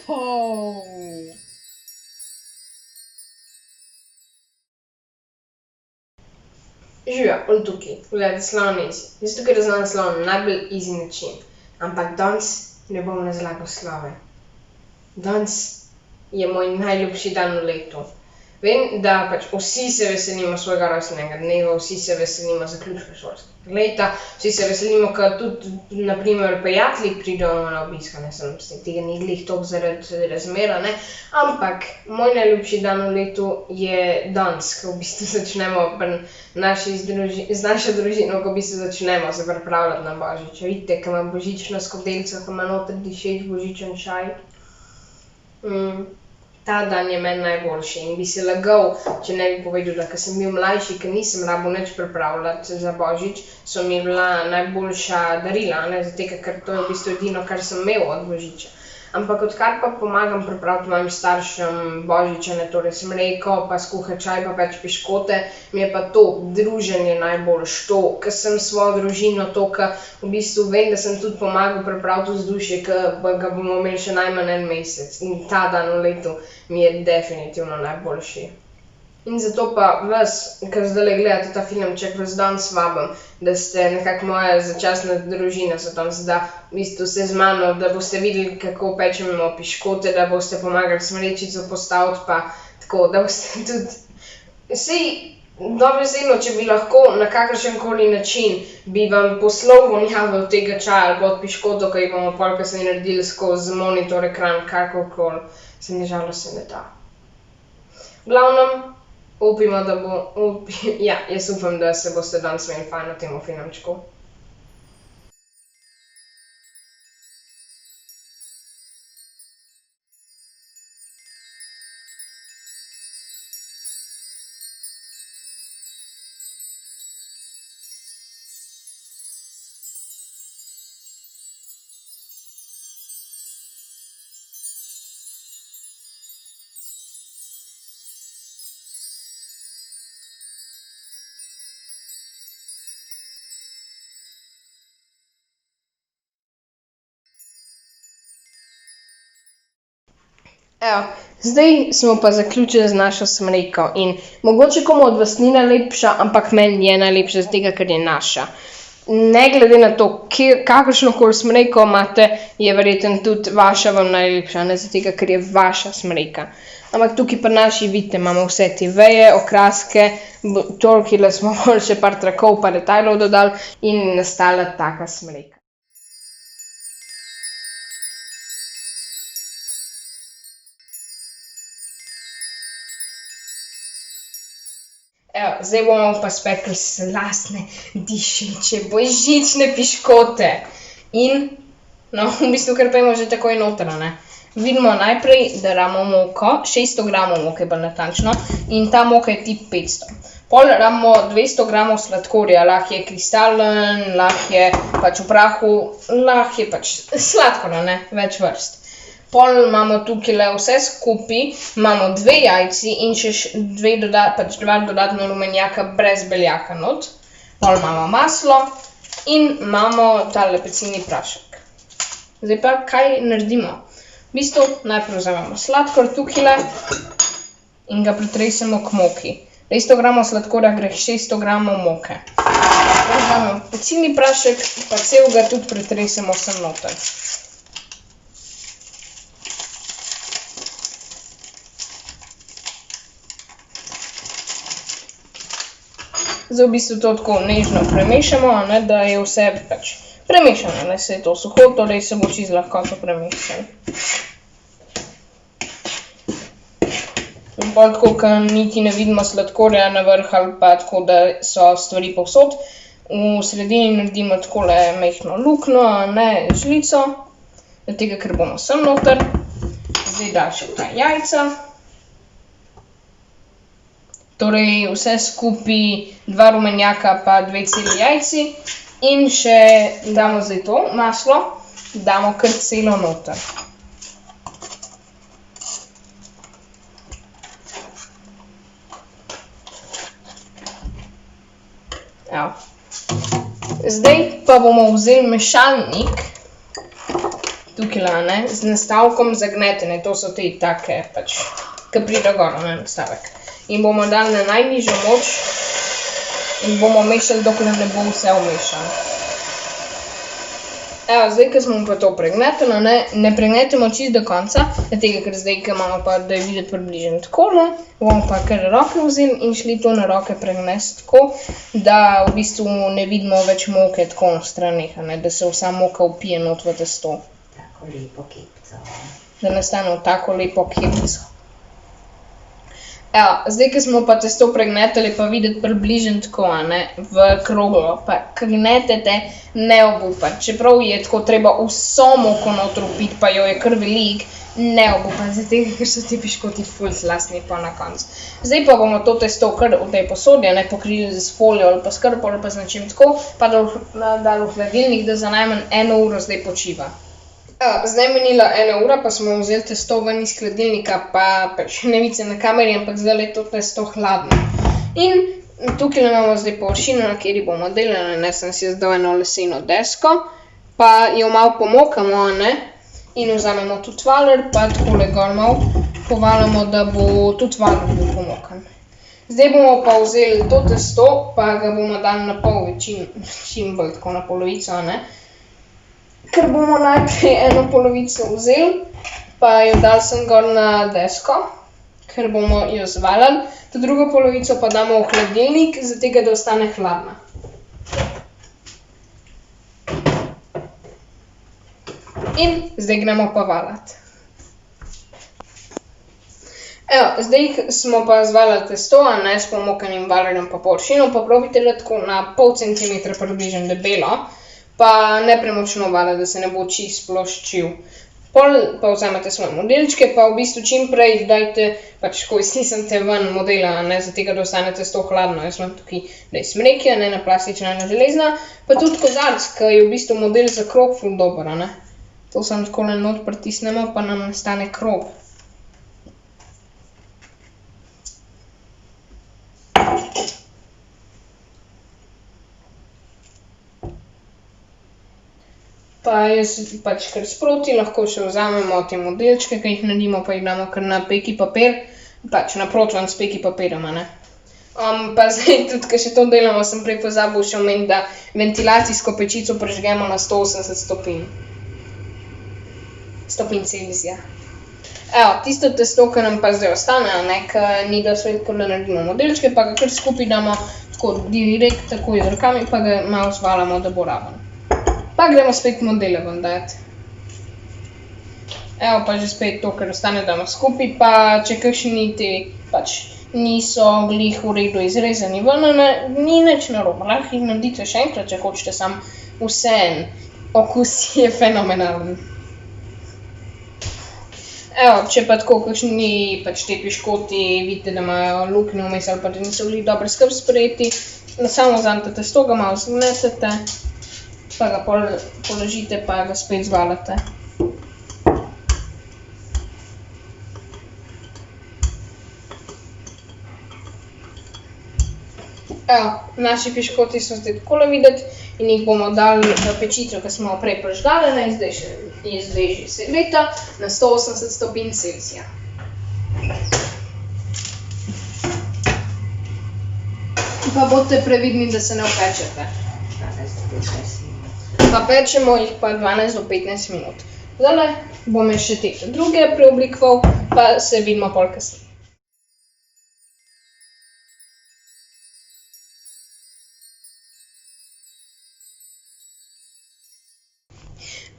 po. Živijo, on tukaj, gledajte, slon easy. Jaz tukaj razlagam slon na najbolj easy način. Ampak danes ne bom razlagal slove. Danes je moj najljubši dan v letu. Vem, da pač vsi se veselimo svojega rojstnega dneva, vsi se veselimo zaključka šolskega leta, vsi se veselimo, ko tudi, na primer, prijatelji pridejo na obisk, ne, tega ni glih toliko zaradi razmera, ne, ampak moj najljubši dan v letu je danes, ko v bistvu začnemo z našo družino, ko v bistvu začnemo se pripravljati na Božič. Vidite, ko ima božično skodelico, ko ima noter dišeč božičen čaj. Ta dan je meni najboljši in bi se lagal, če ne bi povedal, da ko sem bil mlajši, ker nisem rabil nič pripravljati za Božič, so mi bila najboljša darila, ne, zato ker to je v bistvu edino, kar sem imel od Božiča. Ampak odkar pa pomagam pripraviti mojim staršem Božiča, ne, torej smreko, pa skuhati čaj, pa peči piškote, mi je pa to druženje najboljš, to, ko sem s svojo družino, to, ko v bistvu vem, da sem tudi pomagal pripraviti vzdušje, ko ga bomo imeli še najmanj en mesec. In ta dan v letu mi je definitivno najboljši. In zato pa vas, ker zdajle gledate ta filmček, vas danes vabim, da ste nekako moja začasna družina, da v bistvu ste z mano, da boste videli, kako pečemo piškote, da boste pomagali smrečico postaviti, pa tako, da boste tudi... Dobesedno, če bi lahko na kakršenkoli način bi vam poslal vonjavo tega čaja ali pa od piškotov, ki jih bomo pol kasneje naredili skozi monitor, ekran, kakorkoli, se mi žalost se ne da. V glavnem, jaz upam, da se boste danes imeli fajn na tem filmčku. Evo, zdaj smo pa zaključili z našo smreko in mogoče komu od vas ni najlepša, ampak meni je najlepša, zato ker je naša. Ne glede na to, kakršnokoli smreko imate, je verjetno tudi vaša vam najlepša, ne zato ker je vaša smreka. Ampak tukaj pri naši, vidite, imamo vse te veje, okraske, tolikile smo še par trakov pa detajlov dodali in nastala taka smreka. Evo, zdaj bomo pa spekli slastne, dišeče, božične piškote. In, no, v bistvu kar pojmo že takoj noter, ne. Vidimo najprej, da damo moko, 600 gramov moke bolj natančno, in ta moka je tip 500. Pol damo 200 gramov sladkorja, lahko je kristalen, lahko je pač v prahu, lahko je pač sladkor, ne, več vrst. Pol imamo tukaj vse skupaj, imamo 2 jajci in še 2 dodatna rumenjaka brez beljaka not. Pol imamo maslo in imamo tale pecilni prašek. Zdaj pa, kaj naredimo? V bistvu najprej vzamemo sladkor tukaj in ga pretresemo k moki. 200 gramov sladkorja gre 600 gramov moke. Vzamemo pecilni prašek, pa celega tudi pretresemo sem noter. Zdaj v bistvu to tako nežno premešamo, ne, da je vse pač premešano, ne, se je to suho, torej se bo čisto lahko to premešalo. In pol tako, ko niti ne vidimo sladkorja na vrh ali pa tako, da so stvari povsod, v sredini naredimo takole majhno luknjo, ne, žlico, tega, ker bomo sem noter. Zdaj da še ta jajca. Torej vse skupaj 2 rumenjaka pa 2 celi jajci in še damo zdaj to maslo, damo kar celo noter. Zdaj pa bomo vzeli mešalnik, tukaj, ne, z nastavkom za gnetenje, to so te take, pač, ki pride gor, ne, nastavek. In bomo dali na najnižjo moč in bomo mešali, dokler ne bo vse umešano. Evo, zdaj, ko smo pa to pregneteno, ne pregnetemo čisto do konca, tega, ker zdaj, ko imamo pa, da je videti približno takole, bomo pa kar roke vzeli in šli to na roke pregnesti tako, da v bistvu ne vidimo več moke tako na straneh, da se vsa moka vpije not v testo. Tako lepo kepco. Da nastane tako lepo kepco. Evo, zdaj, ko smo pa testo pregnetali, pa videti približno tako, v kroglo, pa gnetete ne obupati. Čeprav je tako treba vso moko noter vpiti, pa jo je kar velik, ne obupati, zato ker so ti piškoti ful slastni pa na koncu. Zdaj pa bomo to testo kar v tej posodi, pokrili z folijo ali pa s krpo ali pa z nečim tako, pa dali v hladilnik, da za najmanj 1 uro zdaj počiva. Zdaj je minila 1 ura, pa smo vzeli testo ven iz hladilnika, pa še ne vice na kameri, ampak zdaj je to testo hladno. In tukaj imamo zdaj površino, na kateri bomo delali, sem si zdaj eno leseno desko, pa jo malo pomokamo, in vzamemo tudi valer, pa takole gor malo povalimo, da bo tudi valer bil pomokan. Zdaj bomo pa vzeli to testo, pa ga bomo dali na pol čim bolj tako na polovico, Ker bomo najprej eno polovico vzeli, pa jo dali sem gor na desko, ker bomo jo zvaljali, to drugo polovico pa damo v hladilnik, zato da ostane hladna. In zdaj gremo pa valjati. Evo, zdaj smo pa zvaljali testo, s pomokanim valerjem pa površino, pa probajte da tako na pol centimetra približno debelo, pa ne premočno valjati, da se ne bo čisto sploščil. Pol pa vzamete svoje modelčke, pa v bistvu čim prej dajte, pač ko iztisnete ven modela, zato da ostane testo hladno. Jaz imam tukaj, da je smrekija, ena plastična, ena železna, pa tudi kozarc, ki je v bistvu model za krog ful dober, To samo takole not pritisnemo, pa nam nastane krog. Pa jaz pač kar sproti lahko še vzamemo te modelčke, ki jih naredimo, pa jih damo kar na peki papir, pač na protvan s peki papirjem, Pa zdaj tudi, ko še to delamo, sem prej pozabil še omeniti, da ventilacijsko pečico prežgemo na 180 stopinj Celzija. Evo, tisto testo, ki nam pa zdaj ostane, ki ni dosti veliko, da naredimo modelčke, pa ga kar skupaj damo tako direkt, takoj z rokami, pa ga malo zvaljamo, da bo raven. Pa gremo spet modele ven dati. Evo pa že spet to, kar ostane, damo skupaj, pa če kakšni ti pač niso glih v redu izrezani ven, ni nič narobe, lahko jih naredite še enkrat, če hočete, sam vseeno, okus je fenomenalen. Evo, če pa tako kakšni pač te piškoti vidite, da imajo luknje vmes ali pa da niso bili dobro skrb sprejeti, samo vzamete testo, ga malo zgnetete, pa ga položite, pa ga spet zvaljate. Evo, naši piškoti so zdaj takole videti in jih bomo dali v pečico, ki smo jo prej prežgali, in zdaj že segreta na 180 stopinj Celzija. Pa bodite previdni, da se ne opečete. Pa pečemo jih pa 12 do 15 minut. Zdajle bom še te druge preoblikoval, pa se vidimo pol kasneje.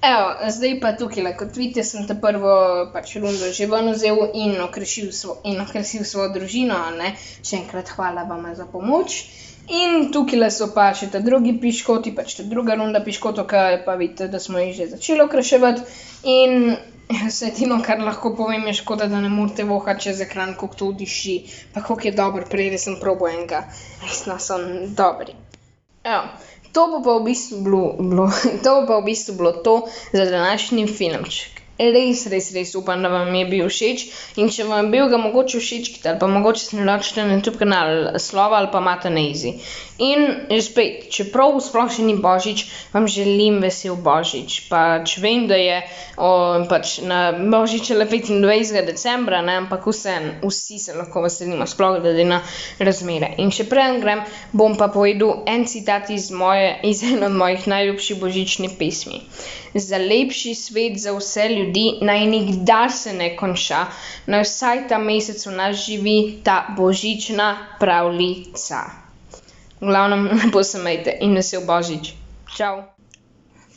Evo, zdaj pa tukaj, kot vidite, sem ta prvo pač rundo že ven vzel in okrasil svojo družino, Še enkrat hvala vama za pomoč. In tukaj so pa še ta drugi piškoti, pač ta druga runda piškotov, ki pa vidite, da smo jih že začeli okraševati. In edino, kar lahko povem, je škoda, da ne morete vohati čez ekran, koliko to diši, pa koliko je dobro, prej sem probal enega, resno so dobri. Evo. To bo pa v bistvu bilo to za današnji filmček. Res upam, da vam je bil všeč in če vam je bil ga mogoče všečkite ali pa mogoče se naročite na YouTube kanal Slova ali pa Mata na Easy. In spet, čeprav sploh še ni Božič, vam želim vesel Božič. Pač vem, da je pač na Božič je le 25. decembra, ne, ampak vsi se lahko veselimo, sploh glede na razmere. In še preden grem, bom pa povedal en citat iz ene od mojih najljubših božičnih pesmi. Za lepši svet za vse ljudi, naj nikdar se ne konča, naj vsaj ta mesec v nas živi ta božična pravljica. V glavnem, lepo se imejte in vesel Božič. Čau.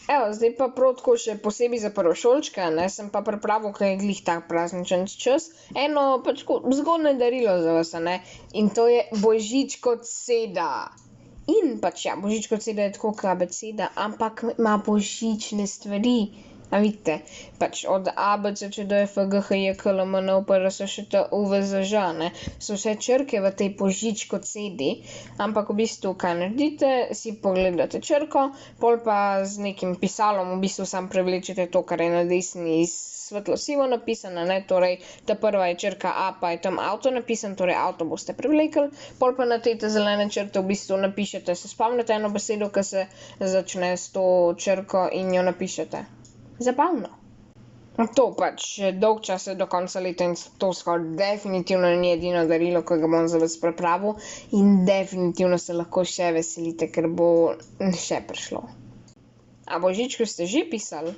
Evo, zdaj pa prav tako še posebej za prvošolčke, ne, sem pa pripravil, ker je glih tak prazničen čas, eno pač zgodnje darilo za vas, ne, in to je Božič kot seda. In pač ja, Božič kot seda je tako kot abeceda, ampak ima božične stvari. A vidite, pač od A, B, C, Č, D, F, G, H, J, K, L, M, N, O, P, R, S, Š, T, U, V, Z, Ž, ne, so vse črke v tej Božič kot sedi, ampak v bistvu, kaj naredite, si pogledate črko, pol pa z nekim pisalom v bistvu sam prevlečete to, kar je na desni svetlo sivo napisano, ne, torej ta prva je črka A, pa je tam avto napisan, torej avto boste prevlekli, pol pa na te zelene črte v bistvu napišete, se spomnite eno besedo, ki se začne s to črko in jo napišete. Zabavno. To pač dolg čas je do konca leta in to skoraj definitivno ni edino darilo, ki ga bom za vas pripravil in definitivno se lahko še veselite, ker bo še prišlo. A Božičku ste že pisali?